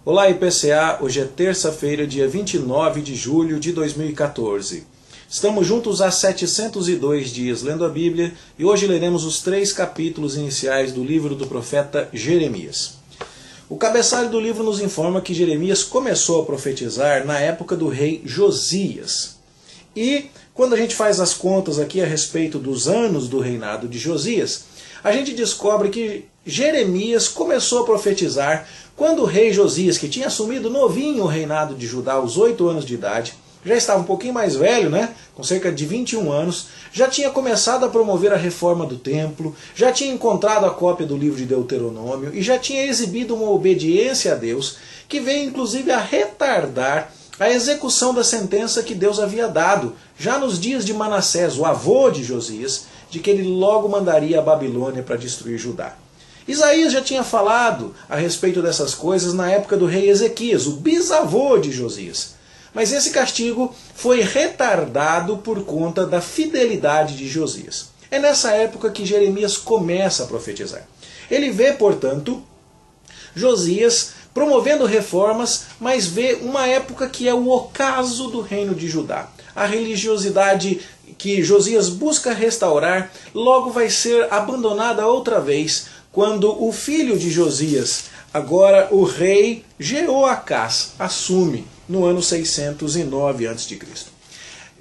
Olá IPCA, hoje é terça-feira, dia 29 de julho de 2014. Estamos juntos há 702 dias lendo a Bíblia e hoje leremos os 3 capítulos iniciais do livro do profeta Jeremias. O cabeçalho do livro nos informa que Jeremias começou a profetizar na época do rei Josias. E quando a gente faz as contas aqui a respeito dos anos do reinado de Josias, a gente descobre que Jeremias começou a profetizar quando o rei Josias, que tinha assumido novinho o reinado de Judá aos 8 anos de idade, já estava um pouquinho mais velho, né? Com cerca de 21 anos, já tinha começado a promover a reforma do templo, já tinha encontrado a cópia do livro de Deuteronômio e já tinha exibido uma obediência a Deus que veio inclusive a retardar a execução da sentença que Deus havia dado, já nos dias de Manassés, o avô de Josias, de que ele logo mandaria a Babilônia para destruir Judá. Isaías já tinha falado a respeito dessas coisas na época do rei Ezequias, o bisavô de Josias. Mas esse castigo foi retardado por conta da fidelidade de Josias. É nessa época que Jeremias começa a profetizar. Ele vê, portanto, Josias promovendo reformas, mas vê uma época que é o ocaso do reino de Judá. A religiosidade que Josias busca restaurar logo vai ser abandonada outra vez, quando o filho de Josias, agora o rei Jeoacás, assume no ano 609 a.C.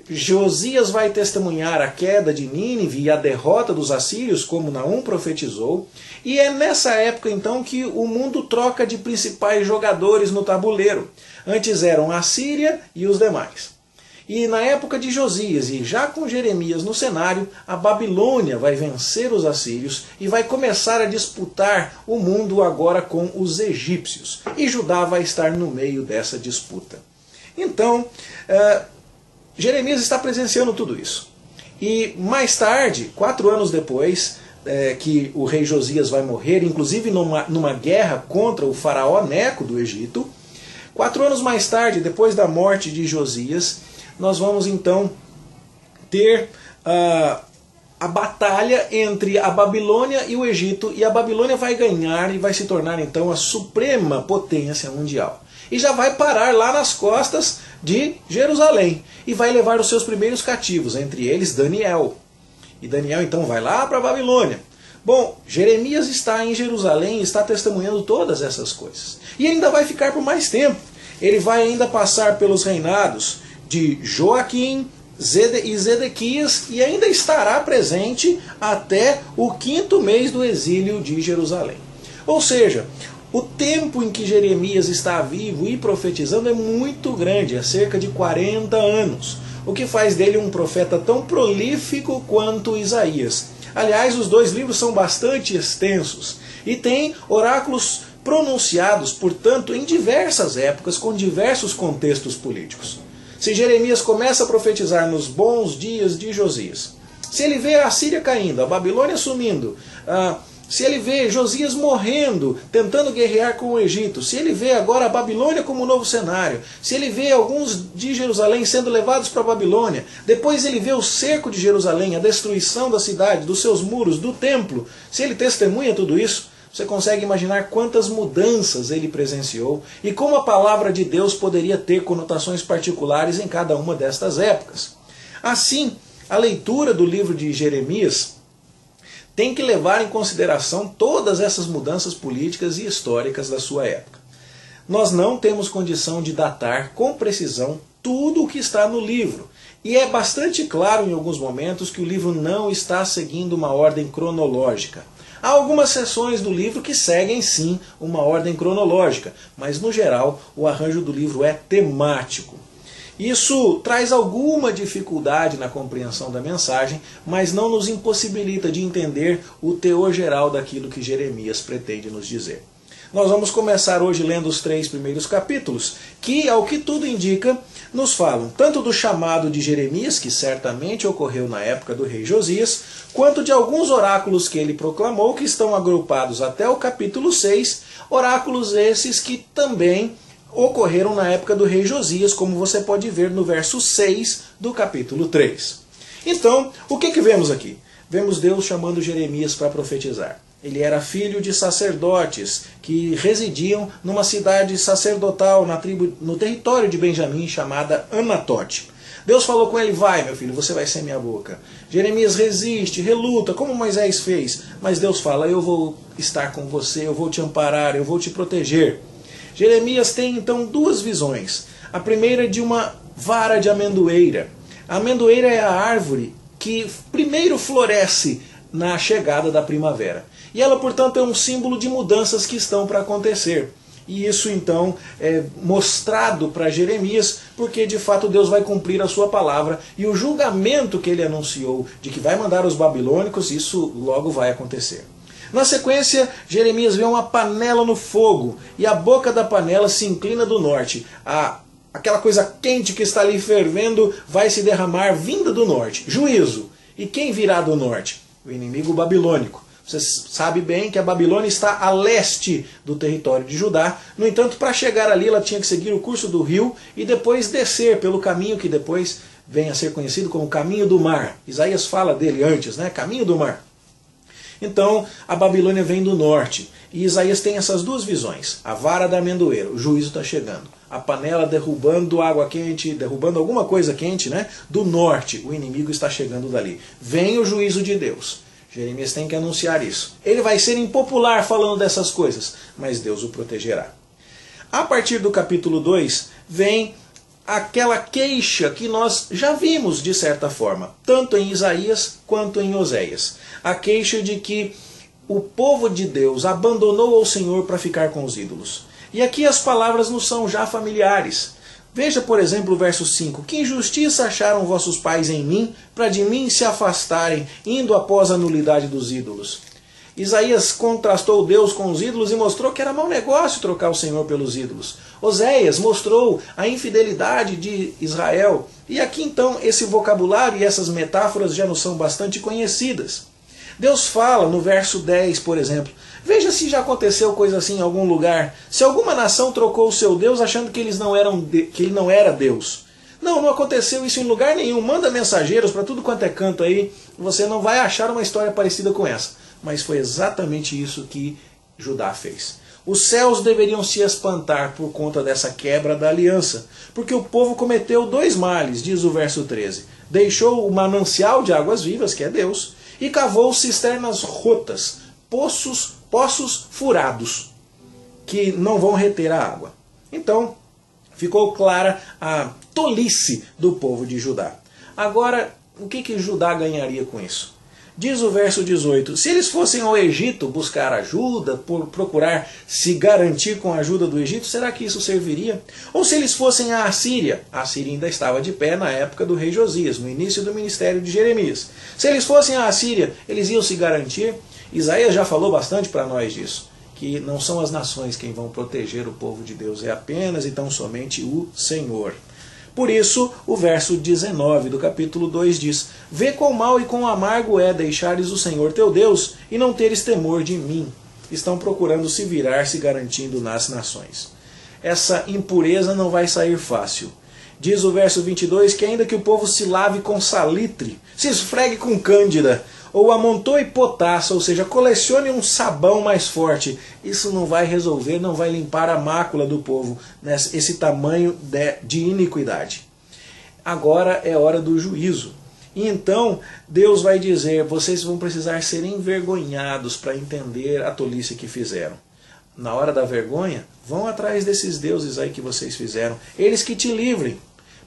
Josias vai testemunhar a queda de Nínive e a derrota dos assírios, como Naum profetizou, e é nessa época então que o mundo troca de principais jogadores no tabuleiro. Antes eram a Síria e os demais. E na época de Josias, e já com Jeremias no cenário, a Babilônia vai vencer os assírios e vai começar a disputar o mundo agora com os egípcios. E Judá vai estar no meio dessa disputa. Então, Jeremias está presenciando tudo isso. E mais tarde, 4 anos depois que o rei Josias vai morrer, inclusive numa guerra contra o faraó Neco do Egito, 4 anos mais tarde, depois da morte de Josias, nós vamos então ter a batalha entre a Babilônia e o Egito, e a Babilônia vai ganhar e vai se tornar então a suprema potência mundial. E já vai parar lá nas costas de Jerusalém, e vai levar os seus primeiros cativos, entre eles Daniel. E Daniel então vai lá para a Babilônia. Bom, Jeremias está em Jerusalém e está testemunhando todas essas coisas. E ele ainda vai ficar por mais tempo. Ele vai ainda passar pelos reinados de Joaquim e Zedequias e ainda estará presente até o 5º mês do exílio de Jerusalém. Ou seja, o tempo em que Jeremias está vivo e profetizando é muito grande, é cerca de 40 anos, o que faz dele um profeta tão prolífico quanto Isaías. Aliás, os 2 livros são bastante extensos e têm oráculos pronunciados, portanto, em diversas épocas, com diversos contextos políticos. Se Jeremias começa a profetizar nos bons dias de Josias, se ele vê a Síria caindo, a Babilônia sumindo, se ele vê Josias morrendo, tentando guerrear com o Egito, se ele vê agora a Babilônia como um novo cenário, se ele vê alguns de Jerusalém sendo levados para a Babilônia, depois ele vê o cerco de Jerusalém, a destruição da cidade, dos seus muros, do templo, se ele testemunha tudo isso, você consegue imaginar quantas mudanças ele presenciou e como a palavra de Deus poderia ter conotações particulares em cada uma destas épocas. Assim, a leitura do livro de Jeremias tem que levar em consideração todas essas mudanças políticas e históricas da sua época. Nós não temos condição de datar com precisão tudo o que está no livro. E é bastante claro em alguns momentos que o livro não está seguindo uma ordem cronológica. Há algumas seções do livro que seguem sim uma ordem cronológica, mas no geral o arranjo do livro é temático. Isso traz alguma dificuldade na compreensão da mensagem, mas não nos impossibilita de entender o teor geral daquilo que Jeremias pretende nos dizer. Nós vamos começar hoje lendo os 3 primeiros capítulos, que, ao que tudo indica, nos falam tanto do chamado de Jeremias, que certamente ocorreu na época do rei Josias, quanto de alguns oráculos que ele proclamou, que estão agrupados até o capítulo 6, oráculos esses que também ocorreram na época do rei Josias, como você pode ver no verso 6 do capítulo 3. Então, o que vemos aqui? Vemos Deus chamando Jeremias para profetizar. Ele era filho de sacerdotes que residiam numa cidade sacerdotal no território de Benjamim chamada Anatote. Deus falou com ele: vai, meu filho, você vai ser minha boca. Jeremias resiste, reluta, como Moisés fez. Mas Deus fala: eu vou estar com você, eu vou te amparar, eu vou te proteger. Jeremias tem então duas visões. A primeira é de uma vara de amendoeira. A amendoeira é a árvore que primeiro floresce na chegada da primavera. E ela, portanto, é um símbolo de mudanças que estão para acontecer. E isso, então, é mostrado para Jeremias, porque, de fato, Deus vai cumprir a sua palavra. E o julgamento que ele anunciou de que vai mandar os babilônicos, isso logo vai acontecer. Na sequência, Jeremias vê uma panela no fogo, e a boca da panela se inclina do norte. Aquela coisa quente que está ali fervendo vai se derramar vinda do norte. Juízo. E quem virá do norte? O inimigo babilônico. Você sabe bem que a Babilônia está a leste do território de Judá. No entanto, para chegar ali, ela tinha que seguir o curso do rio e depois descer pelo caminho que depois vem a ser conhecido como Caminho do Mar. Isaías fala dele antes, né? Caminho do Mar. Então, a Babilônia vem do norte. E Isaías tem essas duas visões. A vara da amendoeira, o juízo está chegando. A panela derrubando água quente, derrubando alguma coisa quente, né? Do norte, o inimigo está chegando dali. Vem o juízo de Deus. Jeremias tem que anunciar isso. Ele vai ser impopular falando dessas coisas, mas Deus o protegerá. A partir do capítulo 2, vem aquela queixa que nós já vimos de certa forma, tanto em Isaías quanto em Oséias. A queixa de que o povo de Deus abandonou ao Senhor para ficar com os ídolos. E aqui as palavras nos são já familiares. Veja, por exemplo, o verso 5. Que injustiça acharam vossos pais em mim, para de mim se afastarem, indo após a nulidade dos ídolos. Isaías contrastou Deus com os ídolos e mostrou que era mau negócio trocar o Senhor pelos ídolos. Oséias mostrou a infidelidade de Israel. E aqui então esse vocabulário e essas metáforas já nos são bastante conhecidas. Deus fala no verso 10, por exemplo: veja se já aconteceu coisa assim em algum lugar. Se alguma nação trocou o seu Deus achando que que ele não era Deus. Não aconteceu isso em lugar nenhum. Manda mensageiros para tudo quanto é canto aí. Você não vai achar uma história parecida com essa. Mas foi exatamente isso que Judá fez. Os céus deveriam se espantar por conta dessa quebra da aliança. Porque o povo cometeu dois males, diz o verso 13. Deixou o manancial de águas vivas, que é Deus, e cavou cisternas rotas, poços furados, que não vão reter a água. Então, ficou clara a tolice do povo de Judá. Agora, o que Judá ganharia com isso? Diz o verso 18, se eles fossem ao Egito buscar ajuda, procurar se garantir com a ajuda do Egito, será que isso serviria? Ou se eles fossem à Assíria, a Assíria ainda estava de pé na época do rei Josias, no início do ministério de Jeremias. Se eles fossem à Assíria, eles iam se garantir? Isaías já falou bastante para nós disso, que não são as nações quem vão proteger o povo de Deus, é apenas e tão somente o Senhor. Por isso, o verso 19 do capítulo 2 diz: vê quão mal e quão amargo é deixares o Senhor teu Deus e não teres temor de mim. Estão procurando se virar, se garantindo nas nações. Essa impureza não vai sair fácil. Diz o verso 22 que ainda que o povo se lave com salitre, se esfregue com cândida, ou amontoe potassa, ou seja, colecione um sabão mais forte, isso não vai resolver, não vai limpar a mácula do povo, esse tamanho de iniquidade. Agora é hora do juízo. E então Deus vai dizer, vocês vão precisar ser envergonhados para entender a tolice que fizeram. Na hora da vergonha, vão atrás desses deuses aí que vocês fizeram, eles que te livrem.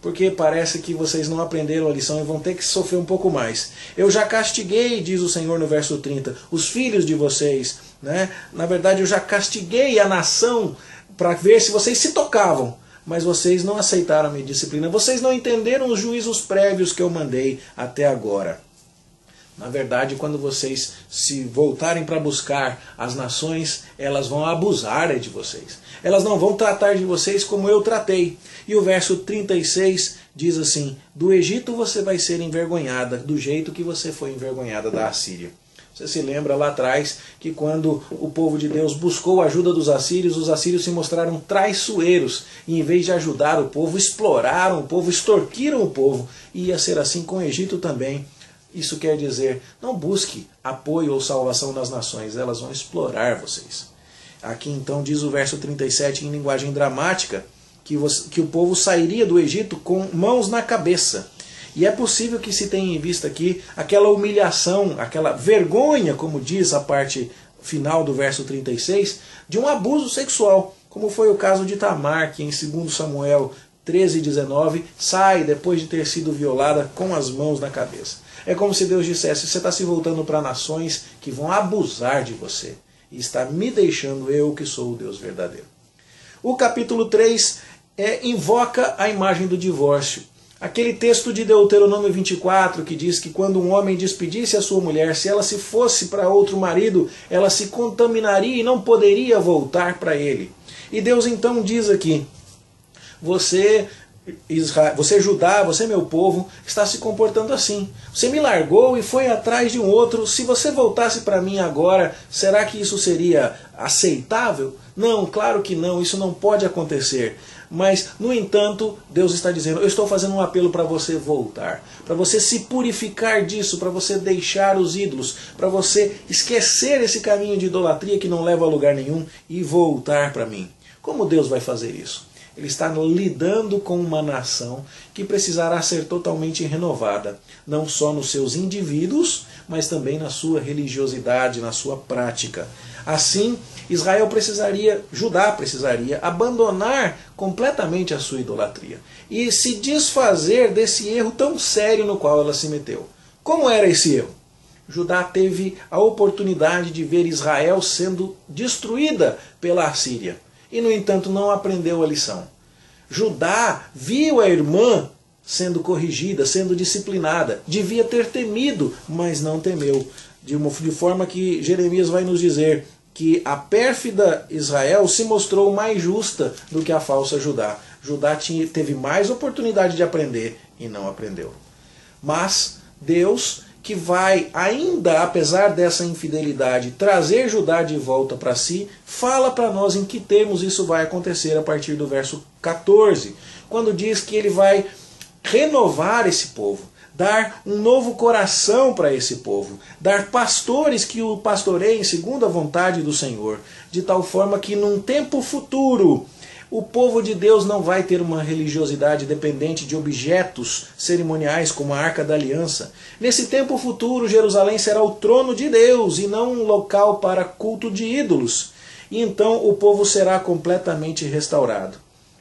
Porque parece que vocês não aprenderam a lição e vão ter que sofrer um pouco mais. Eu já castiguei, diz o Senhor no verso 30, os filhos de vocês. Né? Na verdade, eu já castiguei a nação para ver se vocês se tocavam. Mas vocês não aceitaram a minha disciplina. Vocês não entenderam os juízos prévios que eu mandei até agora. Na verdade, quando vocês se voltarem para buscar as nações, elas vão abusar de vocês. Elas não vão tratar de vocês como eu tratei. E o verso 36 diz assim, do Egito você vai ser envergonhada, do jeito que você foi envergonhada da Assíria. Você se lembra lá atrás que quando o povo de Deus buscou a ajuda dos assírios, os assírios se mostraram traiçoeiros. E em vez de ajudar o povo, exploraram o povo, extorquiram o povo. E ia ser assim com o Egito também. Isso quer dizer, não busque apoio ou salvação nas nações, elas vão explorar vocês. Aqui então diz o verso 37 em linguagem dramática, que o povo sairia do Egito com mãos na cabeça. E é possível que se tenha em vista aqui aquela humilhação, aquela vergonha, como diz a parte final do verso 36, de um abuso sexual, como foi o caso de Tamar, que em 2 Samuel 13:19 sai depois de ter sido violada com as mãos na cabeça. É como se Deus dissesse, você está se voltando para nações que vão abusar de você e está me deixando eu que sou o Deus verdadeiro. O capítulo 3 invoca a imagem do divórcio. Aquele texto de Deuteronômio 24 que diz que quando um homem despedisse a sua mulher, se ela se fosse para outro marido, ela se contaminaria e não poderia voltar para ele. E Deus então diz aqui, você Judá, você meu povo, está se comportando assim. Você me largou e foi atrás de um outro. Se você voltasse para mim agora, será que isso seria aceitável? Não, claro que não, isso não pode acontecer. Mas, no entanto, Deus está dizendo, eu estou fazendo um apelo para você voltar, para você se purificar disso, para você deixar os ídolos, para você esquecer esse caminho de idolatria que não leva a lugar nenhum e voltar para mim. Como Deus vai fazer isso? Ele está lidando com uma nação que precisará ser totalmente renovada, não só nos seus indivíduos, mas também na sua religiosidade, na sua prática. Assim, Judá precisaria abandonar completamente a sua idolatria e se desfazer desse erro tão sério no qual ela se meteu. Como era esse erro? Judá teve a oportunidade de ver Israel sendo destruída pela Assíria. E, no entanto, não aprendeu a lição. Judá viu a irmã sendo corrigida, sendo disciplinada. Devia ter temido, mas não temeu. De forma que Jeremias vai nos dizer que a pérfida Israel se mostrou mais justa do que a falsa Judá. Judá teve mais oportunidade de aprender e não aprendeu. Mas Deus, que vai, ainda apesar dessa infidelidade, trazer Judá de volta para si, fala para nós em que termos isso vai acontecer a partir do verso 14, quando diz que ele vai renovar esse povo, dar um novo coração para esse povo, dar pastores que o pastoreiem segundo a vontade do Senhor, de tal forma que num tempo futuro o povo de Deus não vai ter uma religiosidade dependente de objetos cerimoniais como a Arca da Aliança. Nesse tempo futuro, Jerusalém será o trono de Deus e não um local para culto de ídolos. E então o povo será completamente restaurado.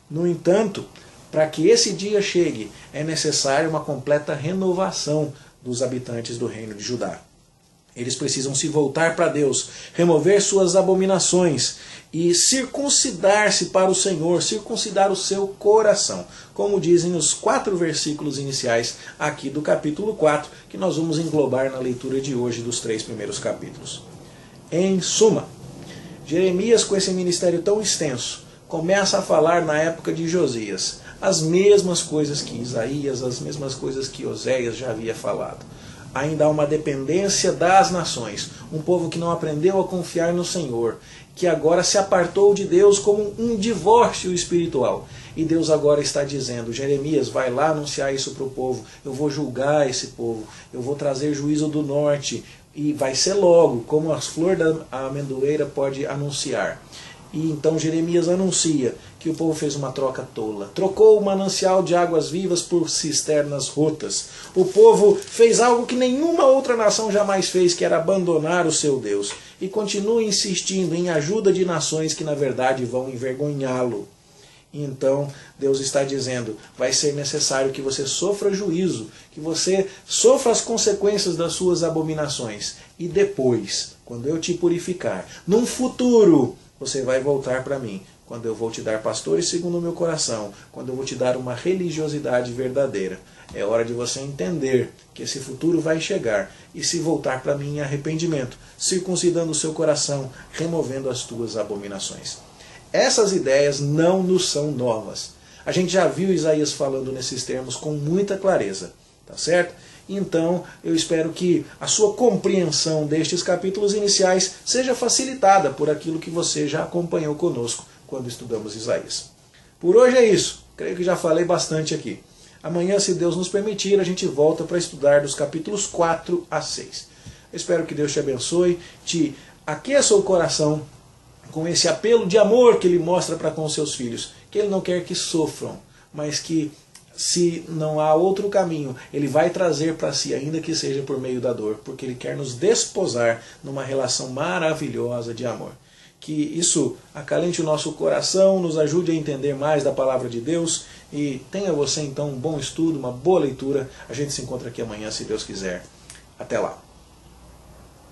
No entanto, para que esse dia chegue, é necessária uma completa renovação dos habitantes do reino de Judá. Eles precisam se voltar para Deus, remover suas abominações e circuncidar-se para o Senhor, circuncidar o seu coração, como dizem os 4 versículos iniciais aqui do capítulo 4, que nós vamos englobar na leitura de hoje dos 3 primeiros capítulos. Em suma, Jeremias, com esse ministério tão extenso, começa a falar na época de Josias as mesmas coisas que Isaías, as mesmas coisas que Oséias já havia falado. Ainda há uma dependência das nações, um povo que não aprendeu a confiar no Senhor, que agora se apartou de Deus como um divórcio espiritual. E Deus agora está dizendo, Jeremias, vai lá anunciar isso para o povo, eu vou julgar esse povo, eu vou trazer juízo do norte, e vai ser logo, como as flores da amendoeira pode anunciar. E então Jeremias anuncia que o povo fez uma troca tola. Trocou o manancial de águas vivas por cisternas rotas. O povo fez algo que nenhuma outra nação jamais fez, que era abandonar o seu Deus. E continua insistindo em ajuda de nações que na verdade vão envergonhá-lo. E então Deus está dizendo, vai ser necessário que você sofra juízo, que você sofra as consequências das suas abominações. E depois, quando eu te purificar, num futuro, você vai voltar para mim, quando eu vou te dar pastores segundo o meu coração, quando eu vou te dar uma religiosidade verdadeira. É hora de você entender que esse futuro vai chegar e se voltar para mim em arrependimento, circuncidando o seu coração, removendo as tuas abominações. Essas ideias não nos são novas. A gente já viu Isaías falando nesses termos com muita clareza, tá certo? Então, eu espero que a sua compreensão destes capítulos iniciais seja facilitada por aquilo que você já acompanhou conosco quando estudamos Isaías. Por hoje é isso. Creio que já falei bastante aqui. Amanhã, se Deus nos permitir, a gente volta para estudar dos capítulos 4 a 6. Eu espero que Deus te abençoe, te aqueça o coração com esse apelo de amor que Ele mostra para com os seus filhos, que Ele não quer que sofram, mas que, se não há outro caminho, Ele vai trazer para si, ainda que seja por meio da dor, porque Ele quer nos desposar numa relação maravilhosa de amor. Que isso acalente o nosso coração, nos ajude a entender mais da palavra de Deus, e tenha você então um bom estudo, uma boa leitura. A gente se encontra aqui amanhã, se Deus quiser. Até lá.